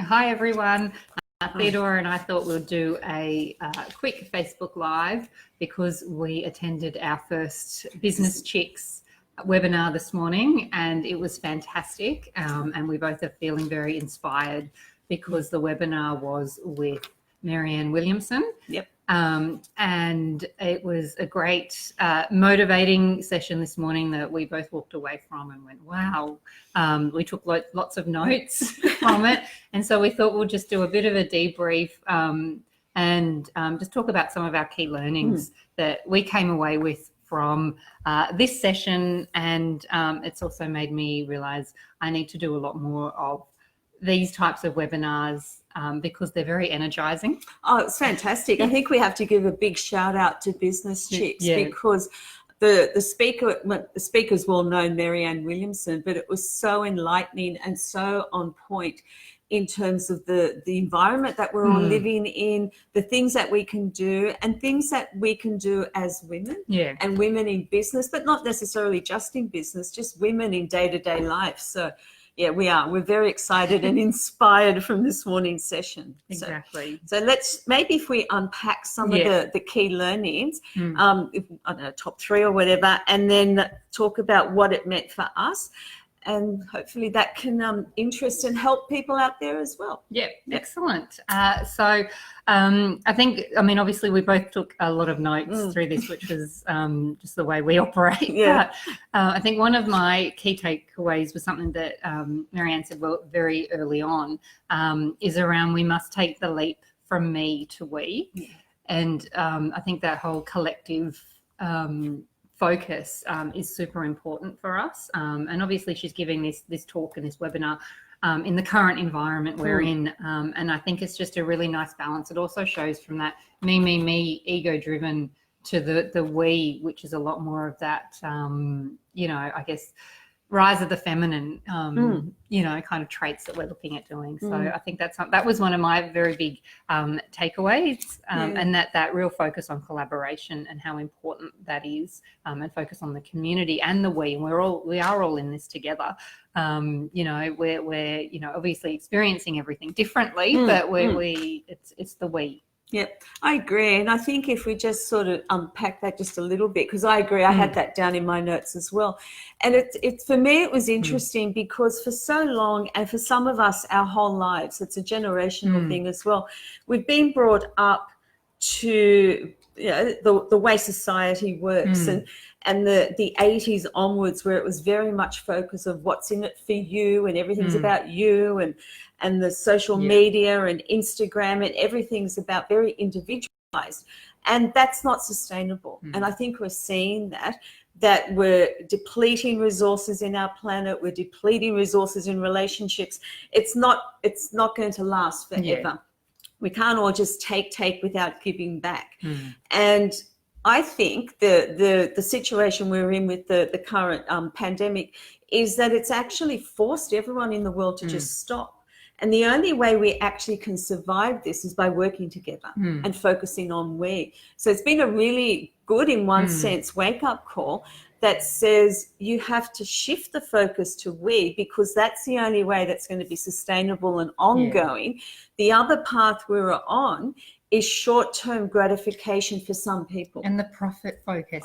Hi everyone. Theodora and I thought we'd do a quick Facebook Live because we attended our first Business Chicks webinar this morning and it was fantastic, and we both are feeling very inspired because the webinar was with Marianne Williamson. Yep. And it was a great motivating session this morning that we both walked away from and went, wow. We took lots of notes from it. And so we thought we'll just do a bit of a debrief and just talk about some of our key learnings that we came away with from this session. And it's also made me realize I need to do a lot more of these types of webinars because they're very energizing. Oh, it's fantastic. I think we have to give a big shout out to Business Chicks because the speaker's well known, Marianne Williamson, but it was so enlightening and so on point in terms of the environment that we're all living in, the things that we can do and things that we can do as women and women in business, but not necessarily just in business, just women in day-to-day life. So yeah, we're very excited and inspired from this morning's session. Exactly. So let's, maybe if we unpack some of the key learnings, if, I don't know, top 3 or whatever, and then talk about what it meant for us. And hopefully that can interest and help people out there as well. Yeah, excellent. So I think, obviously we both took a lot of notes through this, which was just the way we operate. Yeah. But I think one of my key takeaways was something that Marianne said very early on, is around we must take the leap from me to we. Yeah. And I think that whole collective focus is super important for us, and obviously she's giving this talk and this webinar in the current environment we're in, and I think it's just a really nice balance. It also shows from that me ego driven to the we, which is a lot more of that I guess rise of the feminine kind of traits that we're looking at doing. So I think that was one of my very big takeaways, and that real focus on collaboration and how important that is, and focus on the community and the we are all in this together. We're obviously experiencing everything differently, but it's the we. Yeah, I agree. And I think if we just sort of unpack that just a little bit, because I agree, I had that down in my notes as well. And it's for me, it was interesting because for so long, and for some of us, our whole lives, it's a generational thing as well. We've been brought up to the way society works, and the 80s onwards, where it was very much focus of what's in it for you and everything's about you, and the social media and Instagram and everything's about very individualized, and that's not sustainable. And I think we're seeing that we're depleting resources in our planet, we're depleting resources in relationships. It's not going to last forever. We can't all just take without giving back. And I think the situation we're in with the current pandemic is that it's actually forced everyone in the world to just stop. And the only way we actually can survive this is by working together and focusing on we. So it's been a really good, in one sense, wake-up call that says you have to shift the focus to we, because that's the only way that's going to be sustainable and ongoing. The other path we're on is short-term gratification for some people. And the profit focus.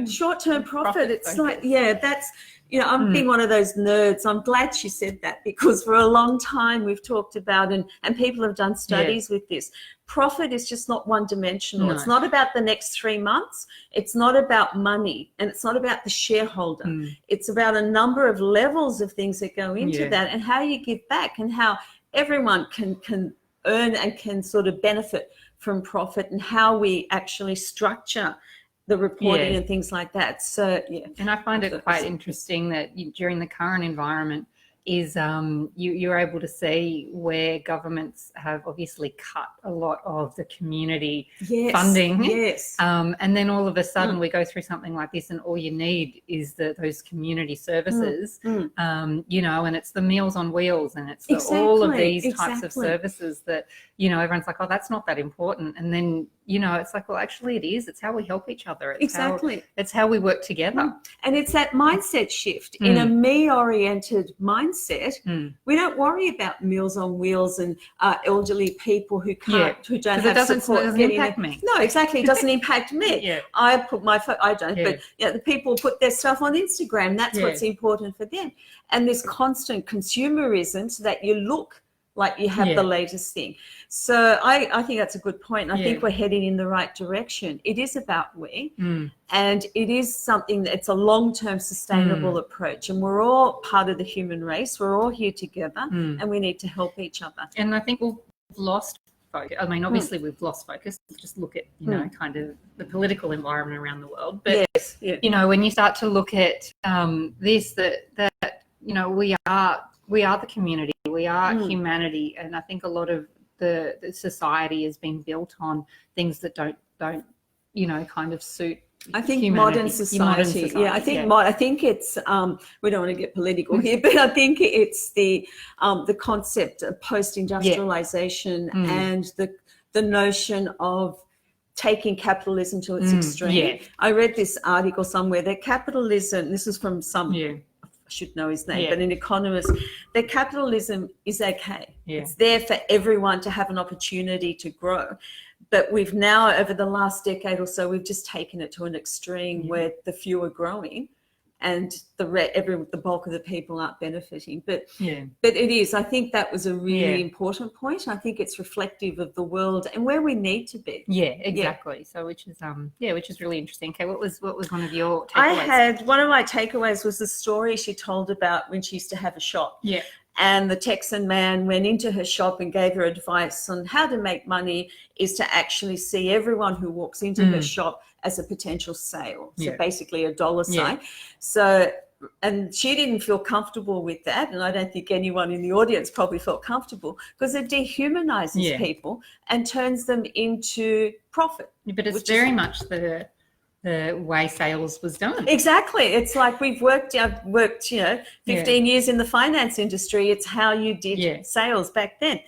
Short-term profit. It's focus. That's, I'm being one of those nerds. I'm glad she said that, because for a long time we've talked about, and people have done studies with this, profit is just not one-dimensional. No. It's not about the next 3 months. It's not about money, and it's not about the shareholder. It's about a number of levels of things that go into that, and how you give back, and how everyone can earn and can sort of benefit from profit, and how we actually structure the reporting and things like that. So and I find it quite interesting that during the current environment is you're able to see where governments have obviously cut a lot of the community funding. And then all of a sudden we go through something like this, and all you need is those community services, and it's the Meals on Wheels, and it's all of these types of services that, everyone's like, oh, that's not that important. And then it's like, well, actually it is. It's how we help each other. It's how we work together. And it's that mindset shift. In a me-oriented mindset, we don't worry about Meals on Wheels and elderly people who don't have support. It doesn't impact me. No, exactly. It doesn't impact me. Yeah. I put my I don't, but the people put their stuff on Instagram. That's what's important for them. And this constant consumerism, so that you look like you have the latest thing. So I think that's a good point. I think we're heading in the right direction. It is about we, and it is something that's a long-term sustainable approach. And we're all part of the human race. We're all here together, and we need to help each other. And I think we've lost focus. I mean, obviously we've lost focus. Just look at, kind of the political environment around the world. But, when you start to look at this, that we are the community, we are humanity, and I think a lot of the society has been built on things that don't kind of suit. I think modern society. Yeah, I think it's we don't want to get political here, but I think it's the concept of post-industrialization and the notion of taking capitalism to its extreme. Yeah. I read this article somewhere that capitalism, this is from some I should know his name, but an economist, that capitalism is okay. Yeah. It's there for everyone to have an opportunity to grow. But we've now, over the last decade or so, we've just taken it to an extreme where the few are growing and the bulk of the people aren't benefiting. But it is. I think that was a really important point. I think it's reflective of the world and where we need to be. Yeah, exactly. Yeah. So which is really interesting. Okay, what was one of your takeaways? One of my takeaways was the story she told about when she used to have a shop. Yeah. And the Texan man went into her shop and gave her advice on how to make money is to actually see everyone who walks into her shop as a potential sale. So basically a dollar sign. So, and she didn't feel comfortable with that. And I don't think anyone in the audience probably felt comfortable because it dehumanizes people and turns them into profit. But it's very much the way sales was done. Exactly. It's like I've worked, 15 years in the finance industry. It's how you did sales back then.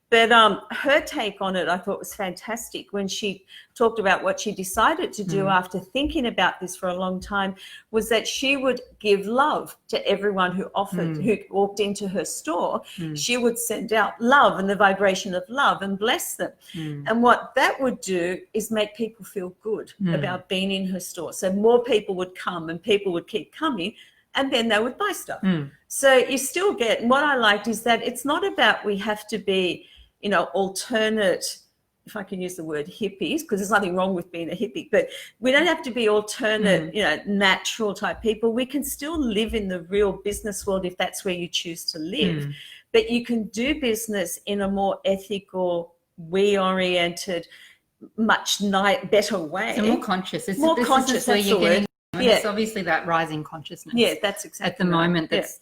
But her take on it, I thought, was fantastic when she talked about what she decided to do after thinking about this for a long time, was that she would give love to everyone who who walked into her store. She would send out love and the vibration of love and bless them. And what that would do is make people feel good about being in her store. So more people would come and people would keep coming, and then they would buy stuff. So you still get, and what I liked is that it's not about we have to be, alternate, if I can use the word hippies, because there's nothing wrong with being a hippie, but we don't have to be alternate, natural type people. We can still live in the real business world if that's where you choose to live. But you can do business in a more ethical, we-oriented, much better way. So more conscious. It's more conscious, that's the word. It's obviously that rising consciousness. Yeah, that's exactly at the moment that's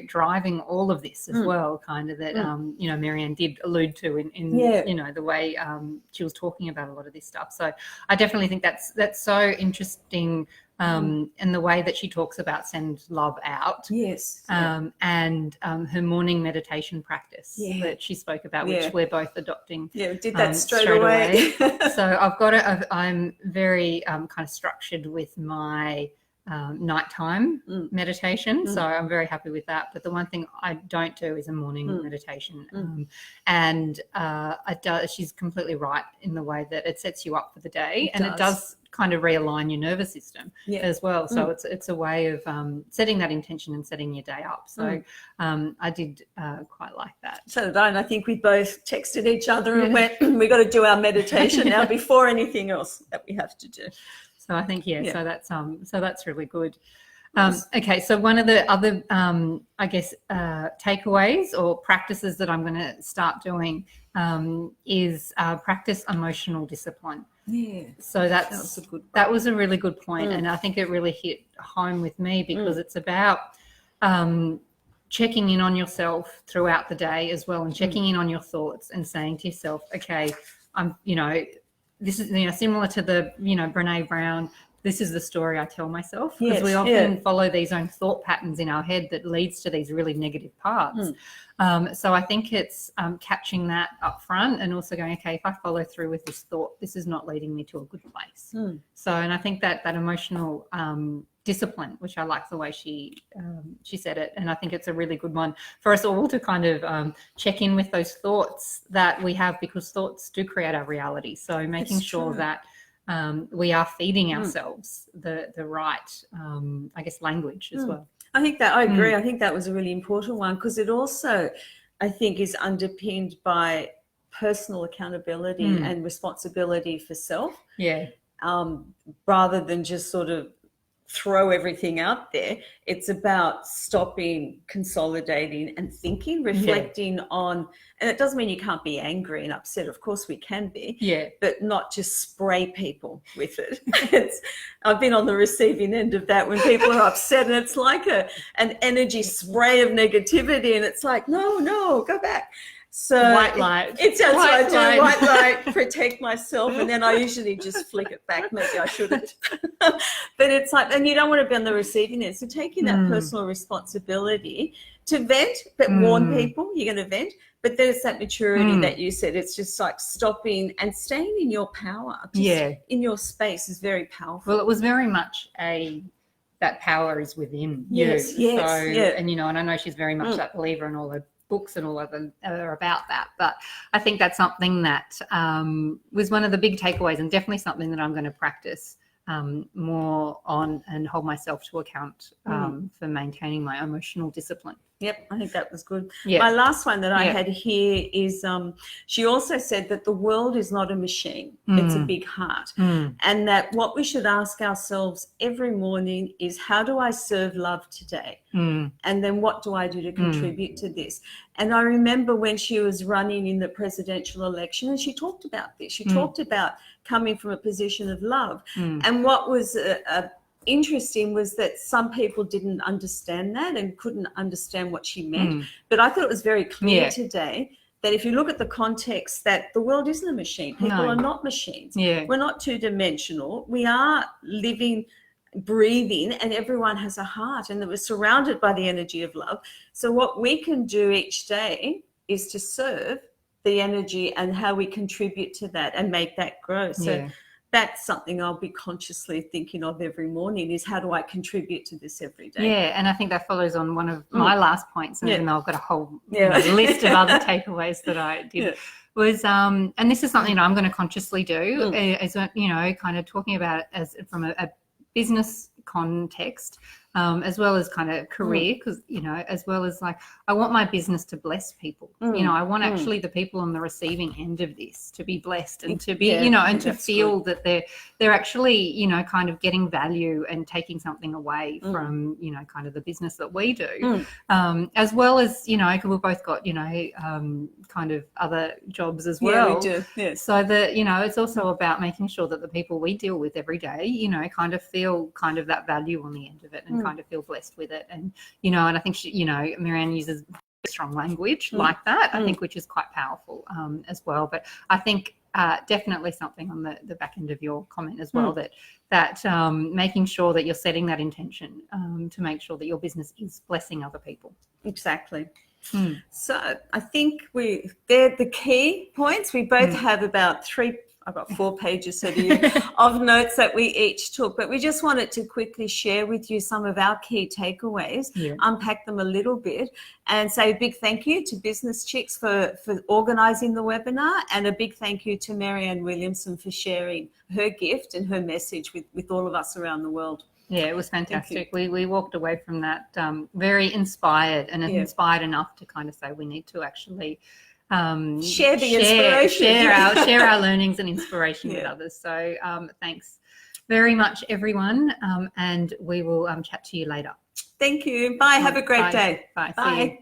driving all of this as well. Kind of that Marianne did allude to in the way she was talking about a lot of this stuff. So I definitely think that's so interesting. And the way that she talks about send love out. Yes. And her morning meditation practice that she spoke about, which we're both adopting. Yeah, we did that straight away. So I'm very kind of structured with my nighttime meditation. So I'm very happy with that. But the one thing I don't do is a morning meditation. She's completely right in the way that it sets you up for the day. It does kind of realign your nervous system as well. So it's a way of setting that intention and setting your day up. So I did quite like that. So did I, and I think we both texted each other and went, we got to do our meditation now before anything else that we have to do. So I think, so that's really good. Okay, so one of the other, takeaways or practices that I'm going to start doing is practice emotional discipline. Yeah. So that was a really good point, and I think it really hit home with me because it's about checking in on yourself throughout the day as well, and checking in on your thoughts and saying to yourself, okay, I'm, this is similar to the Brene Brown this is the story I tell myself, because Yes, we often follow these own thought patterns in our head that leads to these really negative parts. So I think it's catching that up front and also going, okay, if I follow through with this thought, this is not leading me to a good place. So, and I think that emotional discipline, which I like the way she said it, and I think it's a really good one for us all to kind of check in with those thoughts that we have, because thoughts do create our reality. So making sure that we are feeding ourselves the right, I guess, language as well. I think that I agree. I think that was a really important one, because it also, I think, is underpinned by personal accountability and responsibility for self. Yeah. Rather than just sort of throw everything out there. It's about stopping, consolidating and thinking, reflecting on, and it doesn't mean you can't be angry and upset. Of course we can be, but not just spray people with it. I've been on the receiving end of that when people are upset and it's like an energy spray of negativity, and it's like, no, go back. So white light. It sounds like I do. White light, protect myself, and then I usually just flick it back. Maybe I shouldn't. But it's like, and you don't want to be on the receiving end. So taking that personal responsibility to vent, but warn people you're going to vent. But there's that maturity that you said. It's just like stopping and staying in your power. Just in your space is very powerful. Well, it was very much that power is within you. Yes. And, you know, and I know she's very much that believer in all her books and all of them are about that, but I think that's something that was one of the big takeaways, and definitely something that I'm going to practice more on and hold myself to account for maintaining my emotional discipline. Yep, I think that was good. My last one that I had here is she also said that the world is not a machine, it's a big heart. And that what we should ask ourselves every morning is, how do I serve love today? And then what do I do to contribute to this? And I remember when she was running in the presidential election, and she talked about this. She talked about coming from a position of love. And what was interesting was that some people didn't understand that and couldn't understand what she meant. But I thought it was very clear today that if you look at the context, that the world isn't a machine. People are not machines. We're not two-dimensional. We are living, breathing, and everyone has a heart, and that we're surrounded by the energy of love. So what we can do each day is to serve the energy and how we contribute to that and make that grow. So that's something I'll be consciously thinking of every morning, is how do I contribute to this every day? Yeah, and I think that follows on one of my last points, and even though I've got a whole list of other takeaways that I did, was, and this is something that I'm going to consciously do, is, you know, kind of talking about it as from a business context, as well as kind of career, because, you know, as well as like, I want my business to bless people. You know, I want actually the people on the receiving end of this to be blessed and to be, you know, and to feel that they're actually, you know, kind of getting value and taking something away from, you know, kind of the business that we do, as well as, you know, because we've both got, you know, kind of other jobs as well. Yeah, we do. Yes. So that, you know, it's also about making sure that the people we deal with every day, you know, kind of feel kind of that value on the end of it, and kind of feel blessed with it. And, you know, and I think she, you know, Marianne uses strong language like that, I think, which is quite powerful as well. But I think definitely something on the back end of your comment as well, that making sure that you're setting that intention to make sure that your business is blessing other people. Exactly. So I think they're the key points. We both have about I've got 4 pages of notes that we each took, but we just wanted to quickly share with you some of our key takeaways, unpack them a little bit, and say a big thank you to Business Chicks for organising the webinar, and a big thank you to Marianne Williamson for sharing her gift and her message with all of us around the world. Yeah, it was fantastic. We walked away from that very inspired, and inspired enough to kind of say we need to actually share the inspiration, share our learnings and inspiration with others. So thanks very much, everyone, and we will chat to you later. Thank you. Bye. Have a great day. Bye. Bye. See you.